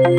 Hello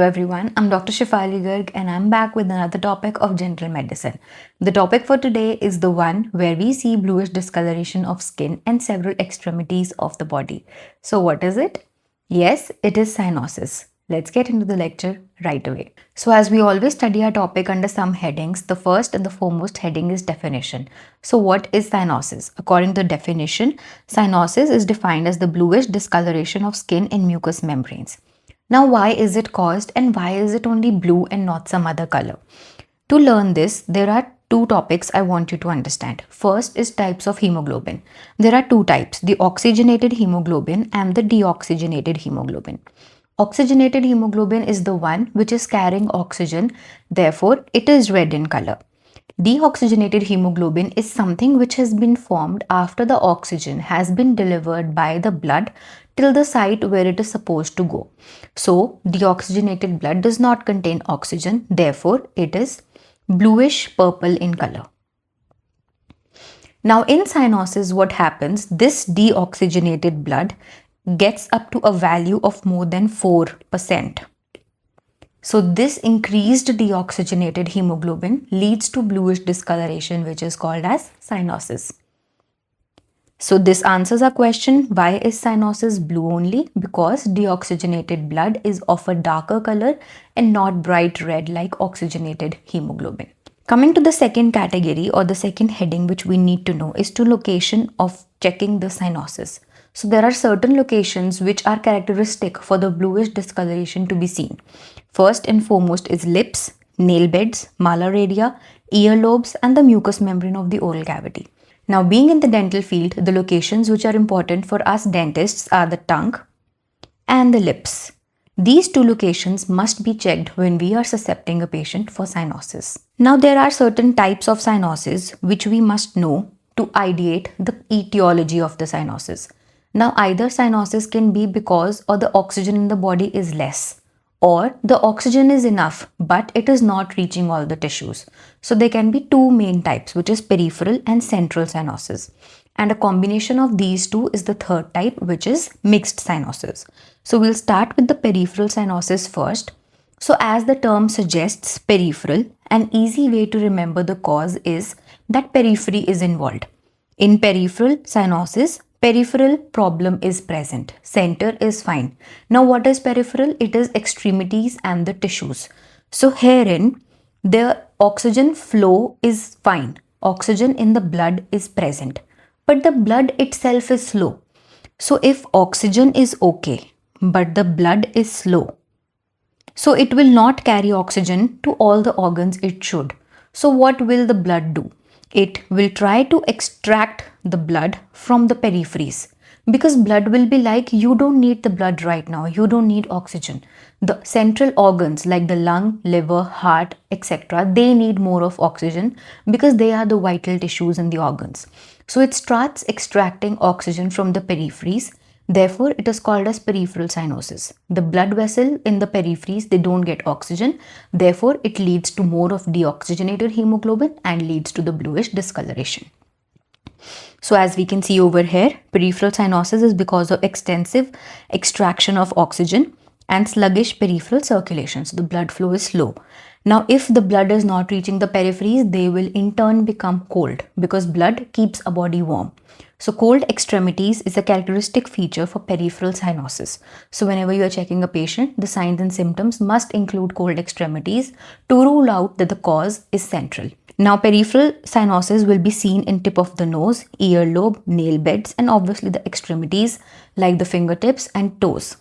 everyone, I'm Dr. Shafali Garg and I'm back with another topic of general medicine. The topic for today is the one where we see bluish discoloration of skin and several extremities of the body. So what is it? Yes, it is cyanosis. Let's get into the lecture right away. So as we always study our topic under some headings, the first and the foremost heading is definition. So what is cyanosis? According to the definition, cyanosis is defined as the bluish discoloration of skin and mucous membranes. Now, why is it caused and why is it only blue and not some other color? To learn this, there are two topics I want you to understand. First is types of hemoglobin. There are two types, the oxygenated hemoglobin and the deoxygenated hemoglobin. Oxygenated hemoglobin is the one which is carrying oxygen, therefore it is red in color. Deoxygenated hemoglobin is something which has been formed after the oxygen has been delivered by the blood till the site where it is supposed to go. So, deoxygenated blood does not contain oxygen, therefore it is bluish purple in color. Now, in cyanosis, what happens? This deoxygenated blood gets up to a value of more than 4%. So this increased deoxygenated hemoglobin leads to bluish discoloration, which is called as cyanosis. So this answers our question, why is cyanosis blue only? Because deoxygenated blood is of a darker color and not bright red like oxygenated hemoglobin. Coming to the second category or the second heading which we need to know is to location of checking the cyanosis. So there are certain locations which are characteristic for the bluish discoloration to be seen. First and foremost is lips, nail beds, malar area, earlobes and the mucous membrane of the oral cavity. Now being in the dental field, the locations which are important for us dentists are the tongue and the lips. These two locations must be checked when we are suscepting a patient for cyanosis. Now there are certain types of cyanosis which we must know to ideate the etiology of the cyanosis. Now either cyanosis can be because or the oxygen in the body is less, or the oxygen is enough but it is not reaching all the tissues. So there can be two main types, which is peripheral and central cyanosis. And a combination of these two is the third type, which is mixed cyanosis. So we'll start with the peripheral cyanosis first. So as the term suggests, peripheral, an easy way to remember the cause is that periphery is involved. In peripheral cyanosis, peripheral problem is present. Center is fine. Now what is peripheral? It is extremities and the tissues. So herein, the oxygen flow is fine. Oxygen in the blood is present. But the blood itself is slow. So if oxygen is okay, but the blood is slow, so it will not carry oxygen to all the organs it should. So what will the blood do? It will try to extract the blood from the peripheries, because blood will be like, you don't need the blood right now, you don't need oxygen. The central organs like the lung, liver, heart, etc., they need more of oxygen because they are the vital tissues in the organs. So it starts extracting oxygen from the peripheries. Therefore, it is called as peripheral cyanosis. The blood vessel in the peripheries, they don't get oxygen. Therefore, it leads to more of deoxygenated hemoglobin and leads to the bluish discoloration. So as we can see over here, peripheral cyanosis is because of extensive extraction of oxygen and sluggish peripheral circulation. So the blood flow is slow. Now, if the blood is not reaching the peripheries, they will in turn become cold because blood keeps a body warm. So cold extremities is a characteristic feature for peripheral cyanosis. So whenever you are checking a patient, the signs and symptoms must include cold extremities to rule out that the cause is central. Now peripheral cyanosis will be seen in tip of the nose, earlobe, nail beds and obviously the extremities like the fingertips and toes.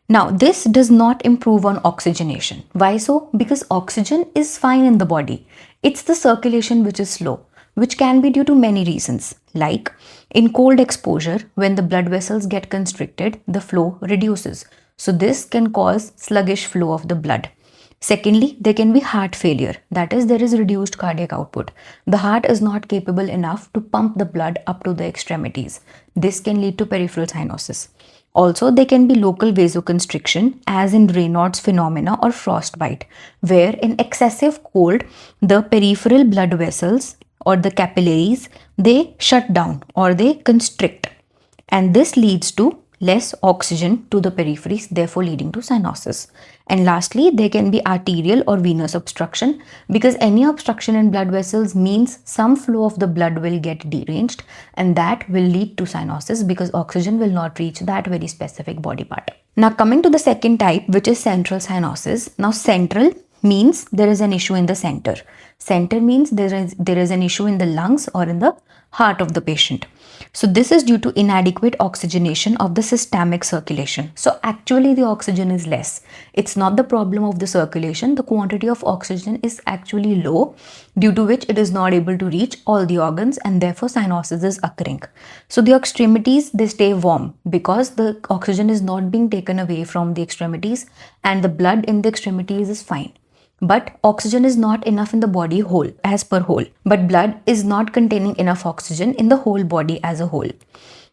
Now, this does not improve on oxygenation. Why so? Because oxygen is fine in the body. It's the circulation which is slow, which can be due to many reasons. Like in cold exposure, when the blood vessels get constricted, the flow reduces. So this can cause sluggish flow of the blood. Secondly, there can be heart failure. That is, there is reduced cardiac output. The heart is not capable enough to pump the blood up to the extremities. This can lead to peripheral cyanosis. Also, there can be local vasoconstriction as in Raynaud's phenomena or frostbite, where in excessive cold, the peripheral blood vessels or the capillaries, they shut down or they constrict. And this leads to less oxygen to the peripheries, therefore leading to cyanosis. And lastly, there can be arterial or venous obstruction, because any obstruction in blood vessels means some flow of the blood will get deranged, and that will lead to cyanosis because oxygen will not reach that very specific body part. Now coming to the second type, which is central cyanosis. Now central means there is an issue in the center. Center means there is an issue in the lungs or in the heart of the patient. So this is due to inadequate oxygenation of the systemic circulation. So actually the oxygen is less. It's not the problem of the circulation. The quantity of oxygen is actually low, due to which it is not able to reach all the organs, and therefore cyanosis is occurring. So the extremities, they stay warm because the oxygen is not being taken away from the extremities, and the blood in the extremities is fine. But oxygen is not enough in the body whole, as per whole. But blood is not containing enough oxygen in the whole body as a whole.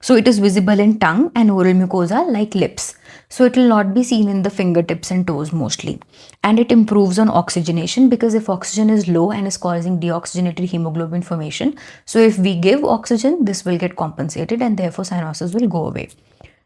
So it is visible in tongue and oral mucosa like lips. So it will not be seen in the fingertips and toes mostly. And it improves on oxygenation, because if oxygen is low and is causing deoxygenated hemoglobin formation, so if we give oxygen, this will get compensated and therefore cyanosis will go away.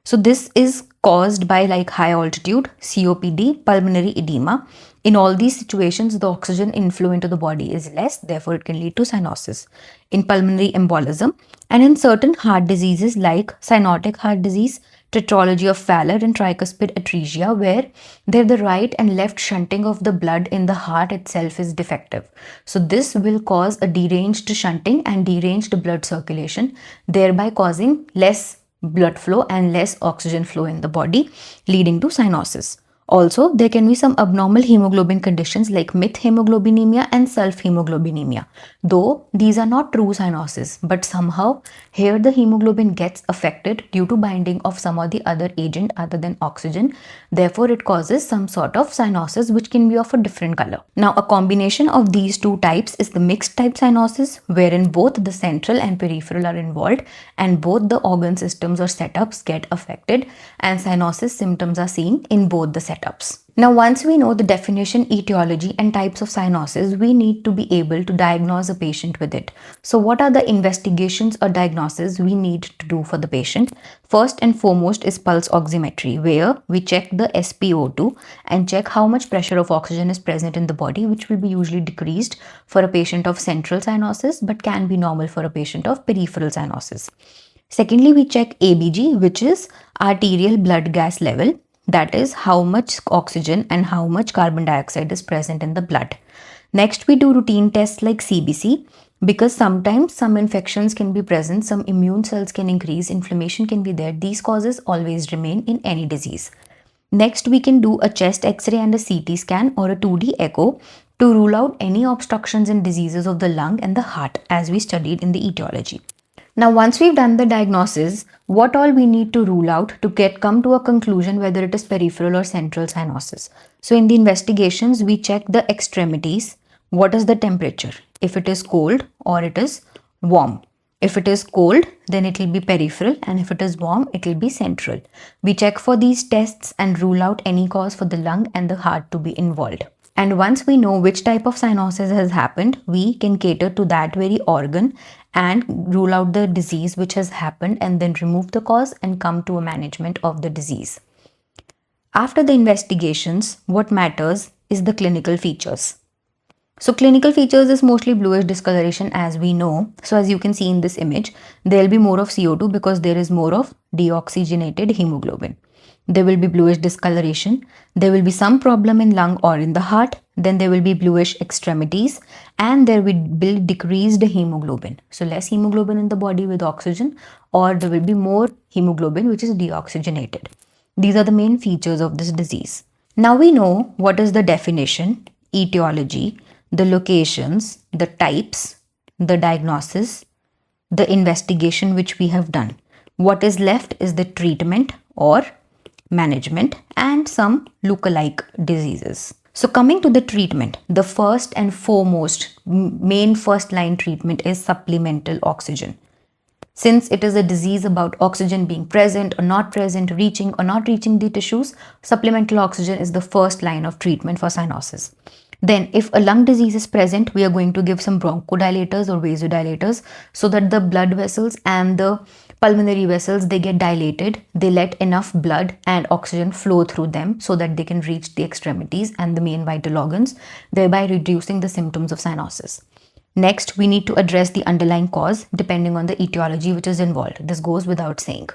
So this is caused by like high altitude, COPD, pulmonary edema. In all these situations, the oxygen inflow into the body is less, therefore it can lead to cyanosis. In pulmonary embolism, and in certain heart diseases like cyanotic heart disease, tetralogy of Fowler, and tricuspid atresia, where the right and left shunting of the blood in the heart itself is defective. So this will cause a deranged shunting and deranged blood circulation, thereby causing less blood flow and less oxygen flow in the body, leading to cyanosis. Also, there can be some abnormal hemoglobin conditions like methemoglobinemia and sulfhemoglobinemia. Though these are not true cyanosis, but somehow here the hemoglobin gets affected due to binding of some or the other agent other than oxygen. Therefore, it causes some sort of cyanosis which can be of a different color. Now, a combination of these two types is the mixed type cyanosis, wherein both the central and peripheral are involved and both the organ systems or setups get affected, and cyanosis symptoms are seen in both the setups. Now, once we know the definition, etiology, and types of cyanosis, we need to be able to diagnose a patient with it. So what are the investigations or diagnosis we need to do for the patient? First and foremost is pulse oximetry, where we check the SpO2 and check how much pressure of oxygen is present in the body, which will be usually decreased for a patient of central cyanosis but can be normal for a patient of peripheral cyanosis. Secondly, we check ABG, which is arterial blood gas level. That is how much oxygen and how much carbon dioxide is present in the blood. Next, we do routine tests like CBC, because sometimes some infections can be present, some immune cells can increase, inflammation can be there. These causes always remain in any disease. Next, we can do a chest X-ray and a CT scan or a 2D echo to rule out any obstructions and diseases of the lung and the heart, as we studied in the etiology. Now, once we've done the diagnosis, what all we need to rule out to come to a conclusion whether it is peripheral or central cyanosis. So in the investigations, we check the extremities. What is the temperature? If it is cold or it is warm. If it is cold, then it will be peripheral, and if it is warm, it will be central. We check for these tests and rule out any cause for the lung and the heart to be involved. And once we know which type of cyanosis has happened, we can cater to that very organ and rule out the disease which has happened, and then remove the cause and come to a management of the disease. After the investigations, what matters is the clinical features. So clinical features is mostly bluish discoloration, as we know. So as you can see in this image, there will be more of CO2 because there is more of deoxygenated hemoglobin. There will be bluish discoloration. There will be some problem in lung or in the heart. Then there will be bluish extremities, and there will be decreased hemoglobin. So less hemoglobin in the body with oxygen, or there will be more hemoglobin which is deoxygenated. These are the main features of this disease. Now we know what is the definition, etiology, the locations, the types, the diagnosis, the investigation which we have done. What is left is the treatment or management and some lookalike diseases. So coming to the treatment, the first and foremost main first line treatment is supplemental oxygen. Since it is a disease about oxygen being present or not present, reaching or not reaching the tissues, supplemental oxygen is the first line of treatment for cyanosis. Then if a lung disease is present, we are going to give some bronchodilators or vasodilators so that the blood vessels and the pulmonary vessels, they get dilated, they let enough blood and oxygen flow through them so that they can reach the extremities and the main vital organs, thereby reducing the symptoms of cyanosis. Next, we need to address the underlying cause depending on the etiology which is involved. This goes without saying.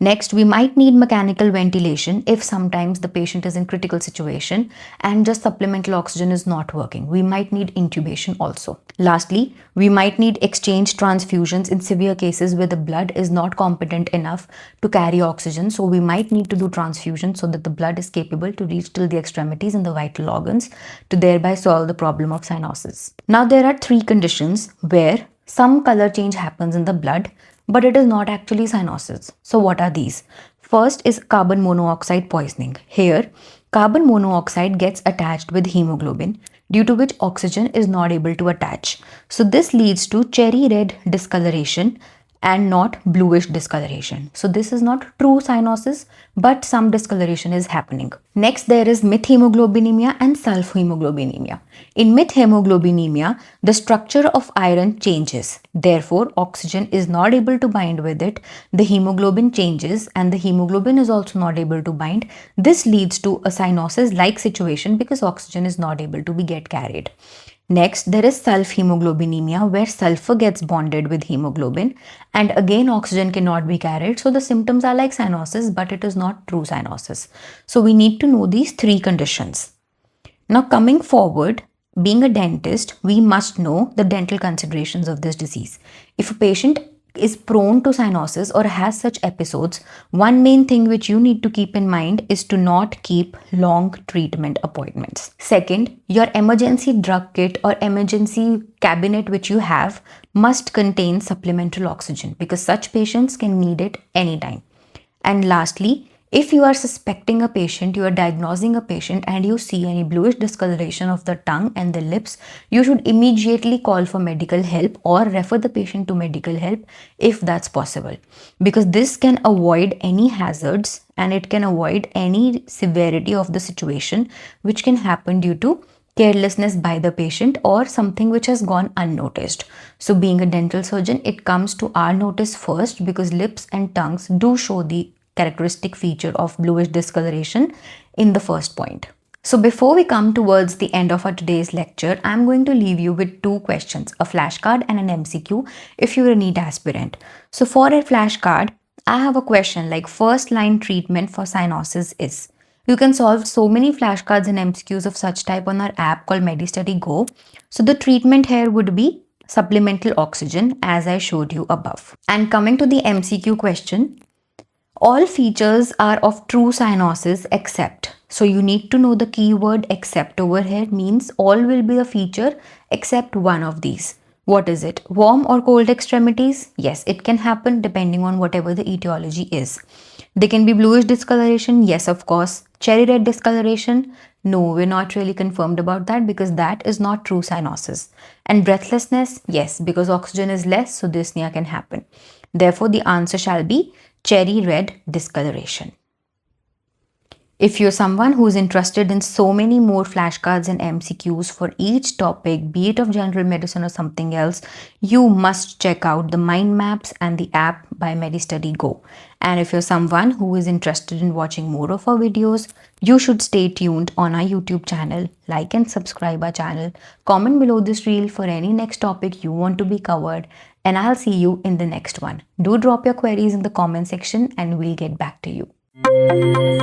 Next, we might need mechanical ventilation if sometimes the patient is in critical situation and just supplemental oxygen is not working. We might need intubation also. Lastly, we might need exchange transfusions in severe cases where the blood is not competent enough to carry oxygen. So we might need to do transfusion so that the blood is capable to reach till the extremities and the vital organs to thereby solve the problem of cyanosis. Now, there are 3 conditions where some color change happens in the blood, but it is not actually cyanosis. So what are these? First is carbon monoxide poisoning. Here, carbon monoxide gets attached with hemoglobin, due to which oxygen is not able to attach. So this leads to cherry red discoloration and not bluish discoloration. So this is not true cyanosis, but some discoloration is happening. Next, there is methemoglobinemia and sulfhemoglobinemia. In methemoglobinemia, the structure of iron changes. Therefore, oxygen is not able to bind with it. The hemoglobin changes and the hemoglobin is also not able to bind. This leads to a cyanosis-like situation because oxygen is not able to get carried. Next, there is sulfhemoglobinemia where sulfur gets bonded with hemoglobin and again oxygen cannot be carried. So the symptoms are like cyanosis, but it is not true cyanosis. So we need to know these 3 conditions. Now coming forward, being a dentist, we must know the dental considerations of this disease. If a patient is prone to cyanosis or has such episodes, one main thing which you need to keep in mind is to not keep long treatment appointments. Second, your emergency drug kit or emergency cabinet which you have must contain supplemental oxygen because such patients can need it anytime. And lastly, if you are suspecting a patient, you are diagnosing a patient and you see any bluish discoloration of the tongue and the lips, you should immediately call for medical help or refer the patient to medical help if that's possible. Because this can avoid any hazards and it can avoid any severity of the situation which can happen due to carelessness by the patient or something which has gone unnoticed. So being a dental surgeon, it comes to our notice first because lips and tongues do show the characteristic feature of bluish discoloration in the first point. So before we come towards the end of our today's lecture, I'm going to leave you with 2 questions, a flashcard and an MCQ if you're a NEET aspirant. So for a flashcard, I have a question like first line treatment for cyanosis is. You can solve so many flashcards and MCQs of such type on our app called medistudygo. So the treatment here would be supplemental oxygen as I showed you above. And coming to the MCQ question, all features are of true cyanosis except. So you need to know the keyword except over here means all will be a feature except one of these. What is it? Warm or cold extremities? Yes, it can happen depending on whatever the etiology is. They can be bluish discoloration? Yes, of course. Cherry red discoloration? No, we're not really confirmed about that because that is not true cyanosis. And breathlessness? Yes, because oxygen is less, so dyspnea can happen. Therefore, the answer shall be cherry red discoloration. If you're someone who is interested in so many more flashcards and MCQs for each topic, be it of general medicine or something else, you must check out the mind maps and the app by medistudygo. And if you're someone who is interested in watching more of our videos, you should stay tuned on our YouTube channel, like and subscribe our channel, comment below this reel for any next topic you want to be covered, and I'll see you in the next one. Do drop your queries in the comment section and we'll get back to you.